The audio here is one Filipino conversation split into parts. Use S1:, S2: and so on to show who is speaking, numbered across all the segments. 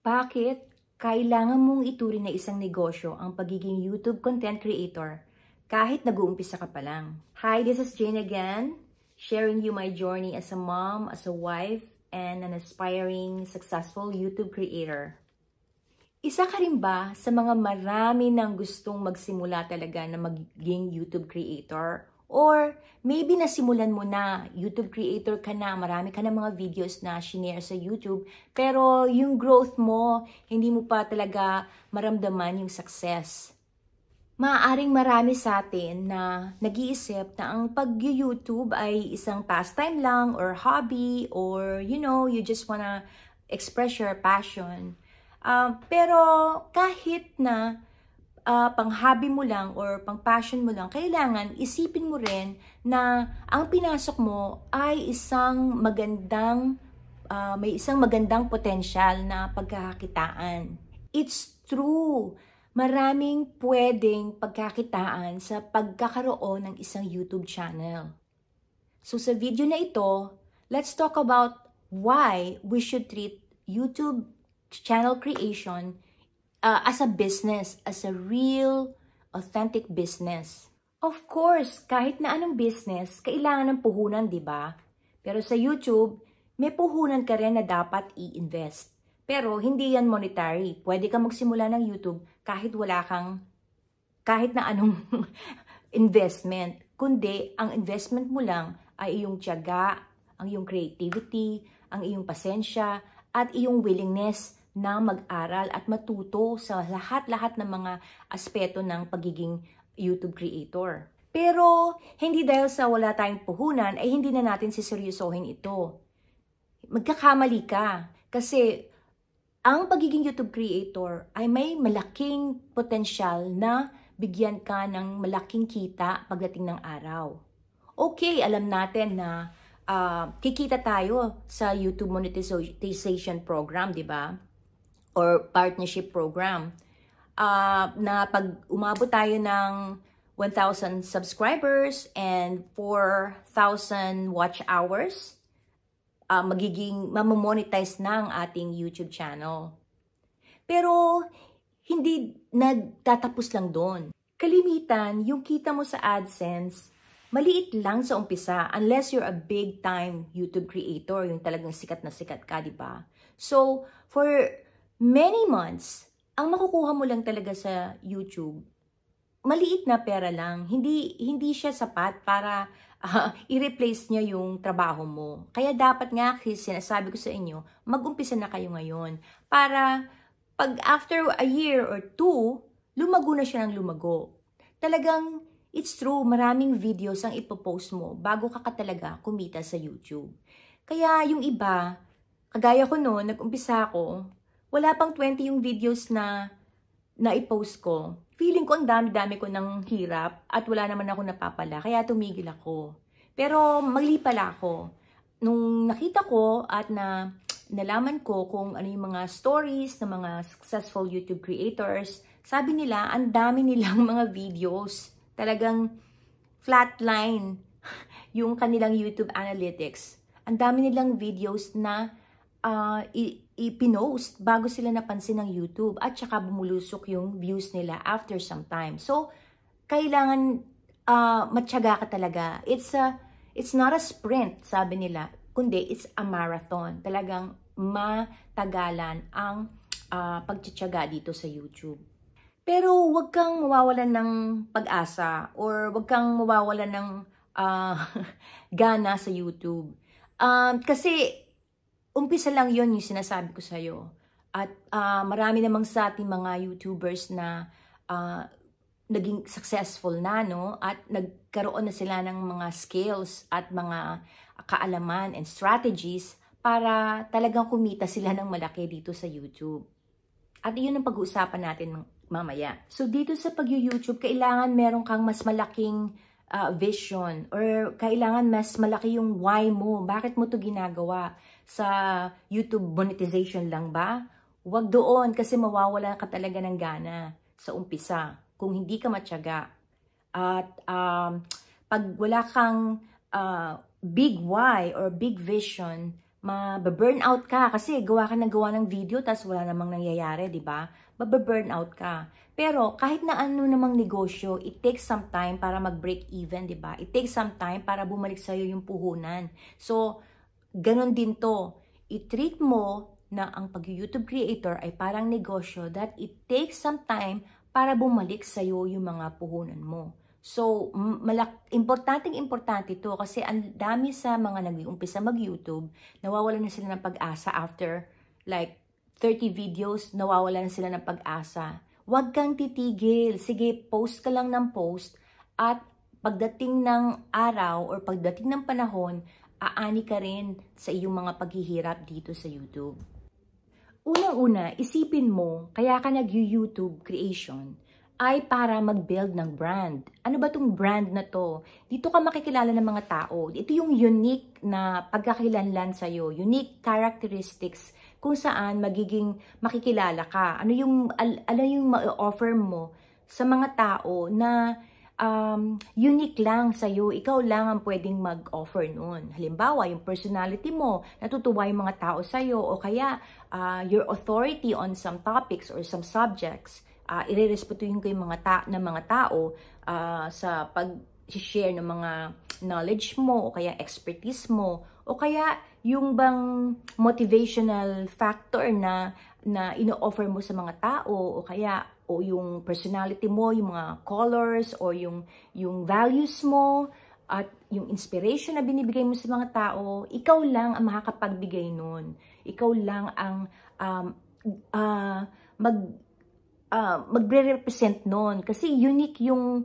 S1: Bakit kailangan mong ituring na isang negosyo ang pagiging YouTube content creator kahit nag-uumpisa ka pa lang? Hi, this is Jane again, sharing you my journey as a mom, as a wife, and an aspiring, successful YouTube creator. Isa ka rin ba sa mga marami nang gustong magsimula talaga na maging YouTube creator? Or maybe nasimulan mo na, YouTube creator ka na, marami ka na mga videos na shinare sa YouTube, pero yung growth mo, hindi mo pa talaga maramdaman yung success. Maaaring marami sa atin na nag-iisip na ang pag-YouTube ay isang pastime lang or hobby or you just wanna express your passion. Pero kahit na pang-hobby mo lang or pang-passion mo lang, kailangan isipin mo rin na ang pinasok mo ay may isang magandang potensyal na pagkakakitaan. It's true. Maraming pwedeng pagkakitaan sa pagkakaroon ng isang YouTube channel. So sa video na ito, let's talk about why we should treat YouTube channel creation as a business, as a real, authentic business. Of course, kahit na anong business, kailangan ng puhunan, di ba? Pero sa YouTube, may puhunan ka rin na dapat i-invest. Pero hindi yan monetary. Pwede kang magsimula ng YouTube kahit kahit na anong investment. Kundi, ang investment mo lang ay iyong tiyaga, ang iyong creativity, ang iyong pasensya, at iyong willingness na mag-aral at matuto sa lahat-lahat ng mga aspeto ng pagiging YouTube creator. Pero hindi dahil sa wala tayong puhunan ay hindi na natin siseryosohin ito. Magkakamali ka kasi ang pagiging YouTube creator ay may malaking potensyal na bigyan ka ng malaking kita pagdating ng araw. Okay, alam natin na kikita tayo sa YouTube monetization program, di ba? Or partnership program, na pag umabot tayo ng 1,000 subscribers and 4,000 watch hours, mamomonetize na ang ating YouTube channel. Pero hindi nagtatapos lang doon. Kalimitan, yung kita mo sa AdSense, maliit lang sa umpisa unless you're a big time YouTube creator, yung talagang sikat na sikat ka, di ba? So, for many months, ang makukuha mo lang talaga sa YouTube, maliit na pera lang. Hindi siya sapat para i-replace niya yung trabaho mo. Kaya dapat nga, sinasabi ko sa inyo, mag-umpisa na kayo ngayon. Para pag after a year or two, lumago na siya ng lumago. Talagang, it's true, maraming videos ang ipopost mo bago ka talaga kumita sa YouTube. Kaya yung iba, kagaya ko noon, nag-umpisa ako, wala pang 20 yung videos na i-post ko. Feeling ko ang dami-dami ko ng hirap at wala naman ako napapala. Kaya tumigil ako. Pero mali pala ako. Nung nakita ko at nalaman ko kung ano yung mga stories ng mga successful YouTube creators, sabi nila, ang dami nilang mga videos. Talagang flatline yung kanilang YouTube analytics. Ang dami nilang videos na ipinost bago sila napansin ng YouTube at saka bumulusok yung views nila after some time. So, kailangan matyaga ka talaga. It's not a sprint, sabi nila, kundi it's a marathon. Talagang matagalan ang pagtsatsaga dito sa YouTube. Pero wag kang mawawalan ng pag-asa or wag kang mawawalan ng gana sa YouTube. Kasi umpisa lang yon yung sinasabi ko sa'yo. At marami namang sa ating mga YouTubers na naging successful na, no? At nagkaroon na sila ng mga skills at mga kaalaman and strategies para talagang kumita sila ng malaki dito sa YouTube. At iyon ang pag-uusapan natin mamaya. So dito sa pag-YouTube, kailangan meron kang mas malaking vision or kailangan mas malaki yung why mo. Bakit mo to ginagawa? Sa YouTube monetization lang ba? Huwag doon kasi mawawala ka talaga ng gana sa umpisa kung hindi ka matyaga. At pag wala kang big why or big vision, mababurnout ka kasi gawa ka ng video tapos wala namang nangyayari, di ba? Mababurnout ka. Pero kahit na ano namang negosyo, it takes some time para mag-break even, di ba? It takes some time para bumalik sa'yo yung puhunan. So, ganon din to. I-treat mo na ang pag-YouTube creator ay parang negosyo that it takes some time para bumalik sa'yo yung mga puhunan mo. So, importante ito kasi ang dami sa mga nag-uumpisa mag-YouTube, nawawalan na sila ng pag-asa after like 30 videos, nawawalan na sila ng pag-asa. Huwag kang titigil. Sige, post ka lang ng post at pagdating ng araw or pagdating ng panahon, aani ka rin sa iyong mga paghihirap dito sa YouTube. Unang-una, isipin mo, kaya ka nag-YouTube creation ay para mag-build ng brand. Ano ba tong brand na to? Dito ka makikilala ng mga tao. Ito yung unique na pagkakakilanlan sa'yo, unique characteristics kung saan magiging makikilala ka. Ano yung ma-offer mo sa mga tao na unique lang sa'yo. Ikaw lang ang pwedeng mag-offer nun. Halimbawa, yung personality mo, natutuwa yung mga tao sa'yo, o kaya your authority on some topics or some subjects. Irerespetuhin ko yung mga tao sa pag-share ng mga knowledge mo o kaya expertise mo o kaya yung bang motivational factor na ino-offer mo sa mga tao o kaya yung personality mo, yung mga colors o yung values mo at yung inspiration na binibigay mo sa mga tao, ikaw lang ang makakapagbigay nun. Ikaw lang ang magre-represent nun. Kasi unique yung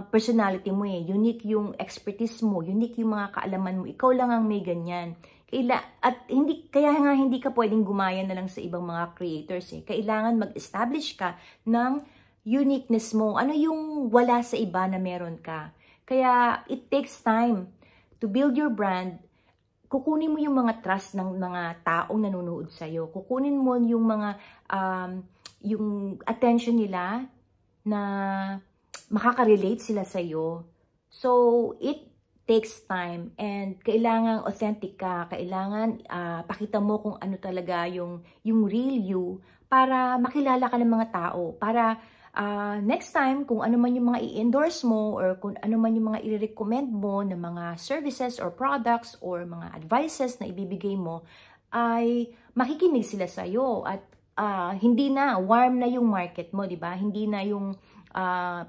S1: personality mo eh. Unique yung expertise mo. Unique yung mga kaalaman mo. Ikaw lang ang may ganyan. Kaya nga hindi ka pwedeng gumaya na lang sa ibang mga creators eh. Kailangan mag-establish ka ng uniqueness mo. Ano yung wala sa iba na meron ka. Kaya it takes time to build your brand. Kukunin mo yung mga trust ng mga taong nanonood sa'yo. Kukunin mo yung mga yung attention nila na makaka-relate sila sa'yo. So, it takes time and kailangan authentic ka. Kailangan pakita mo kung ano talaga yung real you para makilala ka ng mga tao. Para next time, kung ano man yung mga i-endorse mo or kung ano man yung mga i-recommend mo na mga services or products or mga advices na ibibigay mo, ay makikinig sila sa'yo at hindi na, warm na yung market mo, di ba? Hindi na yung,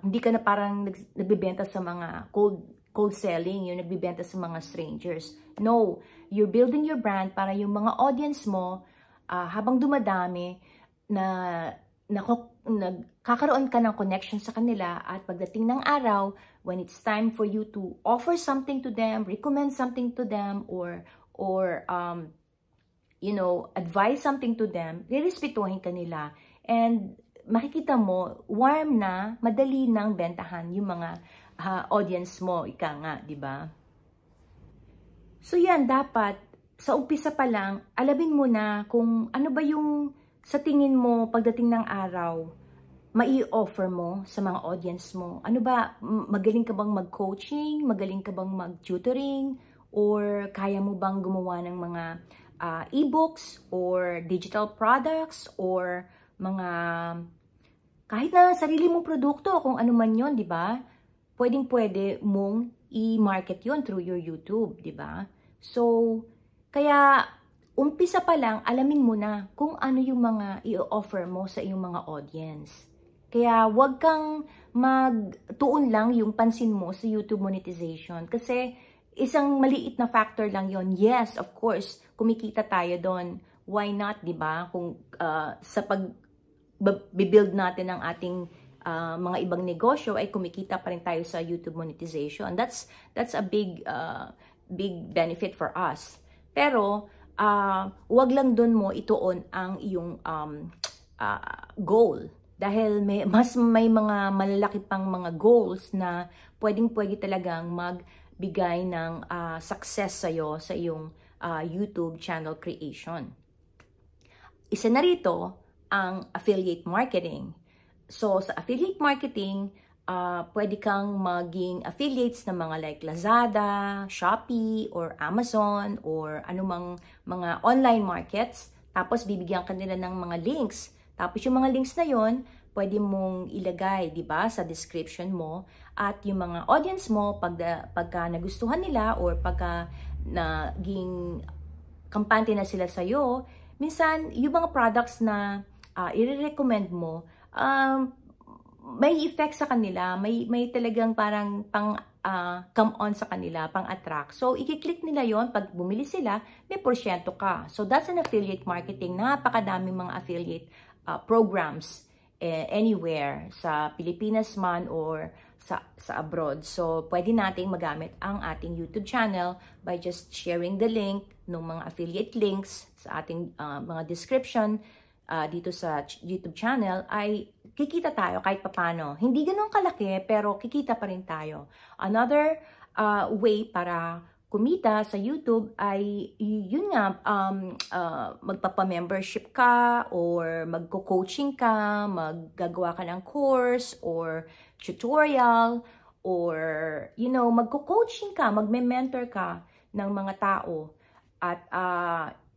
S1: hindi ka na parang nagbibenta sa mga cold selling, yung nagbibenta sa mga strangers. No, you're building your brand para yung mga audience mo, habang dumadami, nagkakaroon ka ng connection sa kanila at pagdating ng araw, when it's time for you to offer something to them, recommend something to them, or advise something to them, rirespetuhin ka nila. And makikita mo, warm na, madali nang bentahan yung mga audience mo, ika nga, di ba? So yan, dapat, sa umpisa pa lang, alamin mo na kung ano ba yung sa tingin mo pagdating ng araw, mai-offer mo sa mga audience mo. Ano ba, magaling ka bang mag-coaching? Magaling ka bang mag-tutoring? Or kaya mo bang gumawa ng mga e-books or digital products or mga kahit na sarili mong produkto, kung ano man yon, di ba? Pwedeng-pwede mong i-market yon through your YouTube, di ba? So, kaya umpisa pa lang, alamin mo na kung ano yung mga i-offer mo sa iyong mga audience. Kaya wag kang magtuon lang yung pansin mo sa YouTube monetization kasi isang maliit na factor lang yon. Yes, of course, kumikita tayo doon. Why not, di ba? Kung sa pag-build natin ng ating mga ibang negosyo ay kumikita pa rin tayo sa YouTube monetization. That's a big benefit for us. Pero wag lang doon mo ituon ang iyong goal. Dahil may mga malalaki pang mga goals na pwedeng-pwede talagang magbigay ng success sa'yo sa iyong YouTube channel creation. Isa na rito ang affiliate marketing. So, sa affiliate marketing, pwede kang maging affiliates ng mga like Lazada, Shopee, or Amazon, or anumang mga online markets. Tapos, bibigyan ka nila ng mga links. Tapos, yung mga links na yon pwede mong ilagay, di ba, sa description mo. At yung mga audience mo, pagka nagustuhan nila, or pagka naging kampante na sila sa'yo, minsan, yung mga products na i-recommend mo, may effect sa kanila, may talagang parang come on sa kanila, pang-attract. So, i-click nila yon pag bumili sila, may porsyento ka. So, that's an affiliate marketing. Napakadaming mga affiliate programs anywhere, sa Pilipinas man or sa abroad. So, pwede nating magamit ang ating YouTube channel by just sharing the link ng mga affiliate links sa ating mga description dito sa YouTube channel, ay kikita tayo kahit papano. Hindi ganun kalaki, pero kikita pa rin tayo. Another way para kumita sa YouTube ay yun nga, magpapa-membership ka, or magko-coaching ka, maggagawa ka ng course or tutorial, or magko-coaching ka, magme-mentor ka ng mga tao, at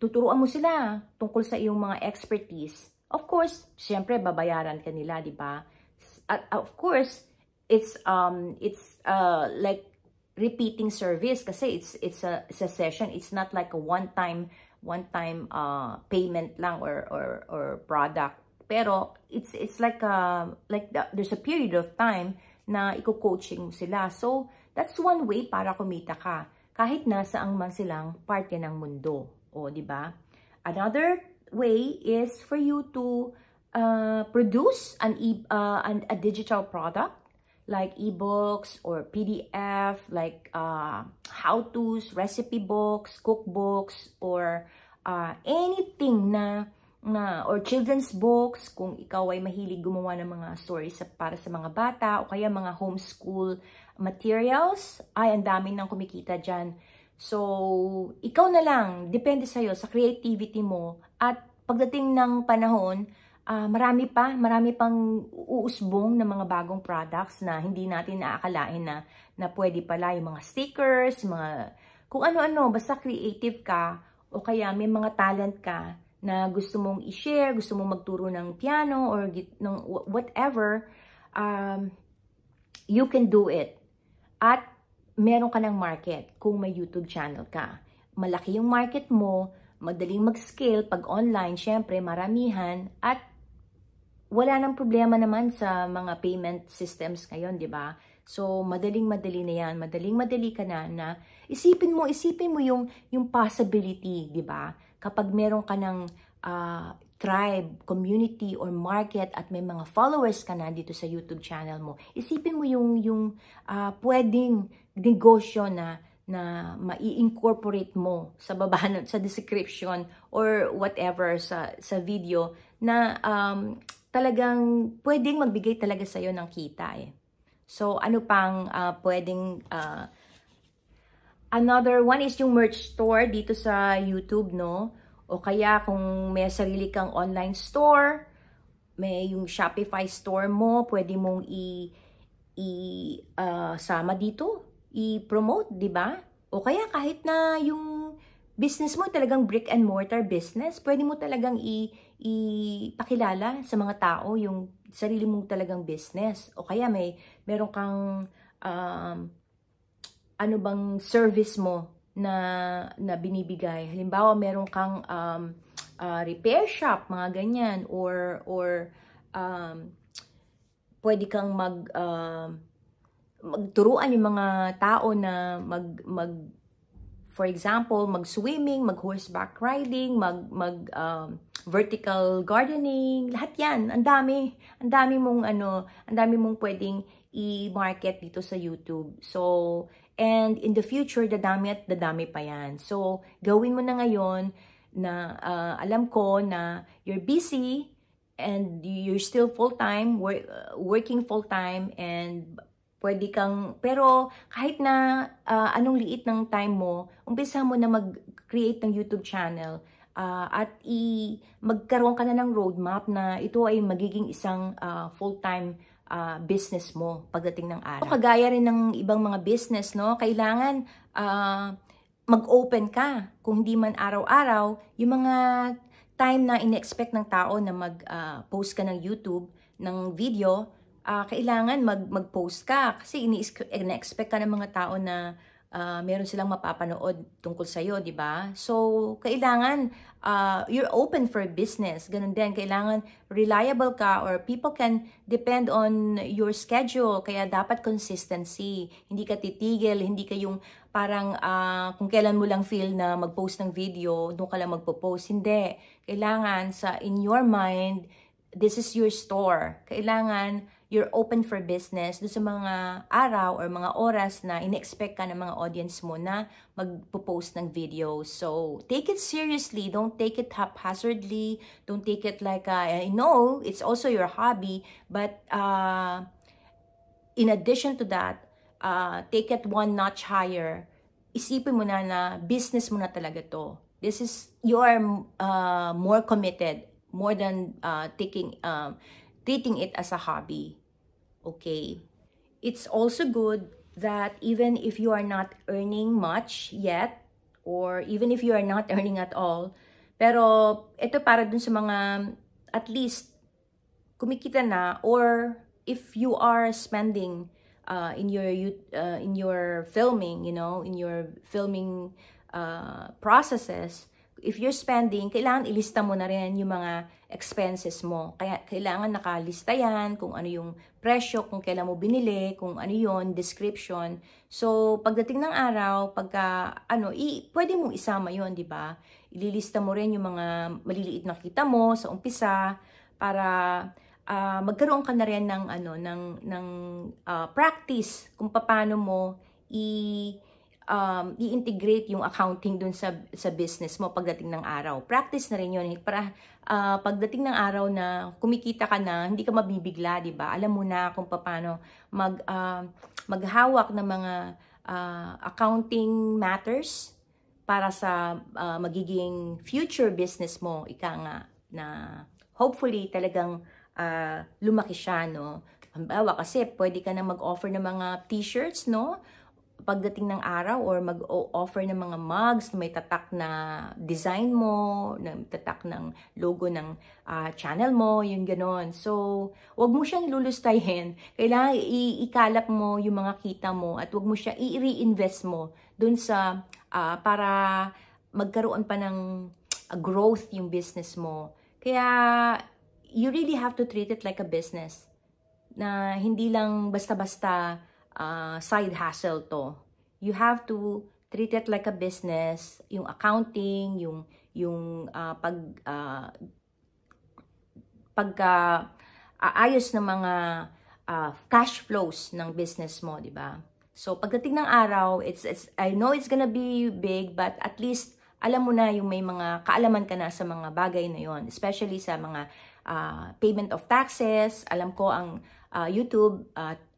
S1: tuturuan mo sila tungkol sa iyong mga expertise. Of course, siyempre babayaran ka nila, di ba? At of course, it's like repeating service, kasi it's a session. It's not like a one-time payment lang or product. Pero it's like there's a period of time na iko-coaching mo sila. So that's one way para kumita ka, kahit nasaang man silang parte ng mundo. O, di ba? Another way is for you to produce a digital product like ebooks or PDF, like how-tos, recipe books, cookbooks, or anything or children's books, kung ikaw ay mahilig gumawa ng mga stories para sa mga bata, o kaya mga homeschool materials, ay ang dami nang kumikita dyan. So, ikaw na lang, depende sa'yo, sa creativity mo, at pagdating ng panahon, marami pang uusbong ng mga bagong products na hindi natin naakalain na pwede pala, yung mga stickers, kung ano-ano, basta creative ka, o kaya may mga talent ka na gusto mong i-share, gusto mong magturo ng piano or ng whatever, you can do it. At meron ka ng market kung may YouTube channel ka. Malaki yung market mo, madaling mag-scale pag online, syempre maramihan, at wala nang problema naman sa mga payment systems ngayon, di ba? So, madaling-madali na yan. Madaling-madali ka na isipin mo yung possibility, di ba? Kapag meron ka ng tribe, community, or market, at may mga followers ka na dito sa YouTube channel mo, isipin mo yung pwedeng negosyo na mai-incorporate mo sa baba, sa description, or whatever sa video, na talagang pwedeng magbigay talaga sa'yo ng kita eh. So, ano pang pwedeng... another one is yung merch store dito sa YouTube, no? O kaya kung may sarili kang online store, may yung Shopify store mo, pwede mong sama dito, i-promote, di ba? O kaya kahit na yung business mo talagang brick and mortar business, pwede mo talagang ipakilala sa mga tao yung sarili mong talagang business. O kaya meron kang ano bang service mo na binibigay. Halimbawa, meron kang repair shop, mga ganyan, or pwede kang magturuan yung mga tao na for example, mag-swimming, mag-horseback riding, vertical gardening, lahat yan. Ang dami mong pwedeng i-market dito sa YouTube. So, and in the future, dadami at dadami pa yan. So, gawin mo na ngayon na alam ko na you're busy and you're still full-time, working full-time, and pwede kang, pero kahit na anong liit ng time mo, umpisa mo na mag-create ng YouTube channel at magkaroon ka na ng roadmap na ito ay magiging isang full-time business mo pagdating ng araw. Kagaya rin ng ibang mga business, no? Kailangan mag-open ka. Kung hindi man araw-araw, yung mga time na in-expect ng tao na mag-post ka ng YouTube, ng video, kailangan mag-post ka. Kasi in-expect ka ng mga tao na meron silang mapapanood tungkol sa'yo, di ba? So, kailangan you're open for business. Ganun din, kailangan reliable ka or people can depend on your schedule. Kaya dapat consistency. Hindi ka titigil, hindi ka yung parang kung kailan mo lang feel na mag-post ng video, doon ka lang magpo-post. Hindi. Kailangan in your mind, this is your store. Kailangan you're open for business doon sa mga araw or mga oras na in-expect ka ng mga audience mo na magpo-post ng video. So, take it seriously. Don't take it haphazardly. Don't take it like, I know, it's also your hobby. But in addition to that, take it one notch higher. Isipin mo na business mo na talaga to. You are more committed, more than treating it as a hobby. Okay. It's also good that even if you are not earning much yet, or even if you are not earning at all, pero ito para dun sa mga at least kumikita na, or if you are spending in your filming, in your filming processes, if you're spending, kailangan ilista mo na rin yung mga expenses mo. Kaya kailangan nakalista yan, kung ano yung presyo, kung kailan mo binili, kung ano yon, description. So, pagdating ng araw, pwede mong isama yon, di ba? Ililista mo rin yung mga maliliit na kita mo sa umpisa para magkaroon ka na rin ng practice kung paano mo i-integrate yung accounting dun sa business mo pagdating ng araw. Practice na rin yun para pagdating ng araw na kumikita ka na, hindi ka mabibigla, di ba? Alam mo na kung paano maghawak ng mga accounting matters para sa magiging future business mo, ika nga, na hopefully talagang lumaki siya, no? Halimbawa, kasi pwede ka na mag-offer ng mga t-shirts, no? Pagdating ng araw, or mag-offer ng mga mugs na may tatak na design mo, na tatak ng logo ng channel mo, yung ganon. So, wag mo siyang lulustayin. Kailangan ikalap mo yung mga kita mo at wag mo siya i-reinvest mo dun sa para magkaroon pa ng growth yung business mo. Kaya, you really have to treat it like a business. Na hindi lang basta-basta side hustle to. You have to treat it like a business, yung accounting, yung ayos ng mga cash flows ng business mo, di ba? So pagdating ng araw, I know it's gonna be big, but at least alam mo na yung may mga kaalaman ka na sa mga bagay na yon, especially sa mga payment of taxes. Alam ko ang YouTube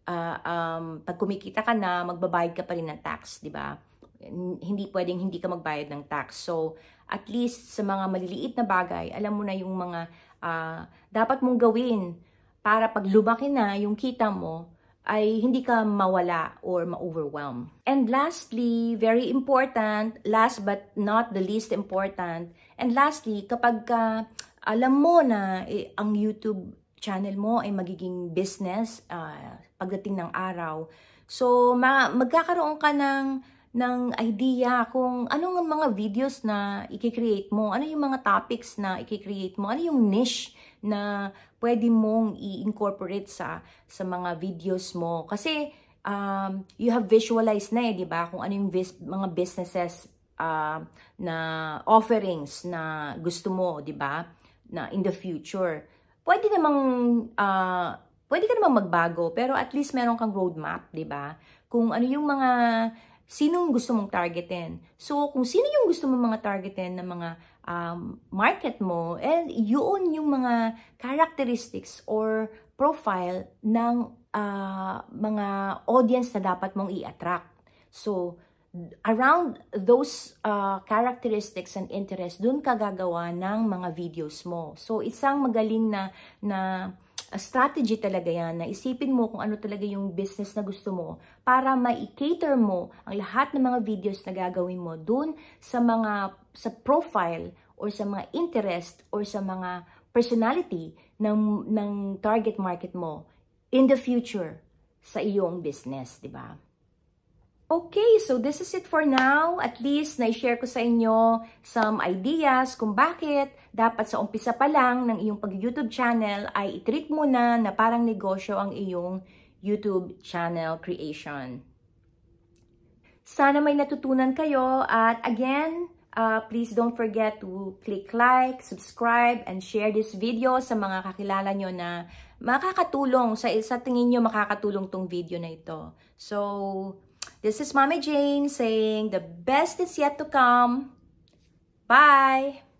S1: pag kumikita ka na, magbabayad ka pa rin ng tax, di ba? Hindi pwedeng hindi ka magbayad ng tax. So, at least sa mga maliliit na bagay, alam mo na yung mga dapat mong gawin para pag lumaki na yung kita mo, ay hindi ka mawala or ma-overwhelm. And lastly, very important, last but not the least important, and lastly, kapag alam mo na ang YouTube channel mo ay magiging business pagdating ng araw. So, magkakaroon ka ng idea kung anong mga videos na i-create mo, ano yung mga topics na i-create mo, ano yung niche na pwede mong i-incorporate sa mga videos mo. Kasi, you have visualized na di ba? Kung ano yung mga businesses na offerings na gusto mo, di ba? Na in the future. Pwede ka namang magbago, pero at least meron kang roadmap, di ba? Kung ano yung sinong gusto mong targetin. So, kung sino yung gusto mong mga targetin ng mga market mo, yun yung mga characteristics or profile ng mga audience na dapat mong i-attract. So, around those characteristics and interests, dun ka gagawa ng mga videos mo. So, isang magaling na strategy talaga yan, na isipin mo kung ano talaga yung business na gusto mo para ma-cater mo ang lahat ng mga videos na gagawin mo dun sa profile or sa mga interest or sa mga personality ng target market mo in the future sa iyong business, di ba? Okay, so this is it for now. At least na-share ko sa inyo some ideas kung bakit dapat sa umpisa pa lang ng iyong pag-YouTube channel ay i-treat mo na parang negosyo ang iyong YouTube channel creation. Sana may natutunan kayo at again, please don't forget to click like, subscribe, and share this video sa mga kakilala nyo na makakatulong, sa tingin nyo makakatulong tong video na ito. So, this is Mommy Jane saying the best is yet to come. Bye!